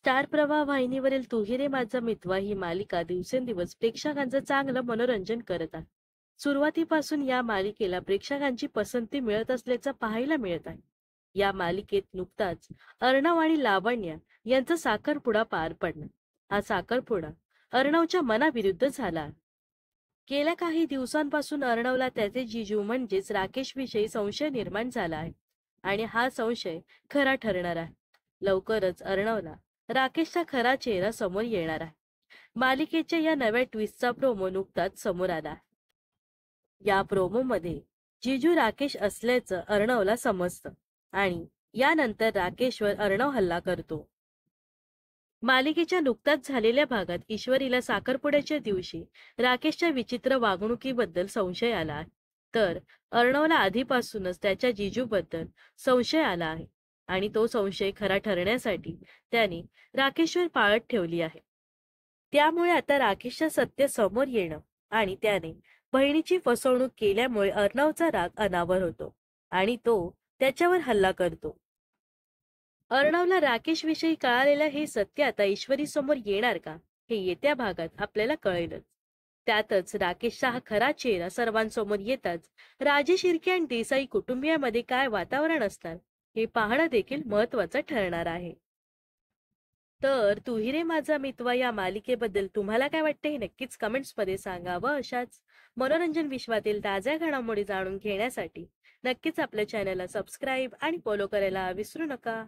Star प्रवाह वाहिनीवरील तू ही रे माझा मितवा ही मालिका दिवसेंदिवस प्रेक्षकांचं चांगलं मनोरंजन करत आहे. सुरुवातीपासून या मालिकेला प्रेक्षकांची पसंती मिळत असल्याचं पाहायला मिळत आहे. या मालिकेत नुकताच अर्णव आणि लावण्य यांचा साखरपुडा पार पडला. हा साखरपुडा अर्णवच्या मनाविरुद्ध झाला. गेल्या काही दिवसांपासून अर्णवला त्याचे जिजू म्हणजेच राकेश विषयी संशय निर्माण झाला आहे आणि हा संशय खरा ठरणार आहे. लवकरच अर्णवला राकेशचा खरा चेहरा समोर येणार आहे. मालिकेच्या या नव्या ट्विस्टचा प्रोमो नुकताच समोर आला. या प्रोमो मध्ये जिजू राकेश असल्याचं अर्णवला समजतं आणि यानंतर राकेशवर अर्णव हल्ला करतो. मालिकेच्या नुकताच झालेल्या भागात ईश्वरीला साखरपुड्याच्या दिवशी राकेशच्या विचित्र वागणुकीबद्दल संशय आला आहे. तर अर्णवला आधीपासूनच त्याच्या जिजूबद्दल संशय आला आहे आणि तो संशय खरा ठरण्यासाठी त्याने राकेशवर पाळत ठेवली आहे. त्यामुळे आता राकेशचं सत्य समोर येणं आणि त्याने बहिणीची फसवणूक केल्यामुळे अर्णवचा राग अनावर होतो आणि तो त्याच्यावर हल्ला करतो. अर्णवला राकेश विषयी कळालेलं हे सत्य आता ईश्वरी समोर येणार का, हे येत्या भागात आपल्याला कळेलच. त्यातच राकेशचा हा खरा चेहरा सर्वांसमोर येताच राजेश शिर्के आणि देसाई कुटुंबियामध्ये काय वातावरण असणार हे पाहणं देखील महत्वाचं ठरणार आहे. तर तू ही रे माझा मितवा या मालिकेबद्दल तुम्हाला काय वाटते हे नक्कीच कमेंट्स मध्ये सांगा व अशाच मनोरंजन विश्वातील ताज्या घडामोडी जाणून घेण्यासाठी नक्कीच आपल्या चॅनलला सबस्क्राईब आणि फॉलो करायला विसरू नका.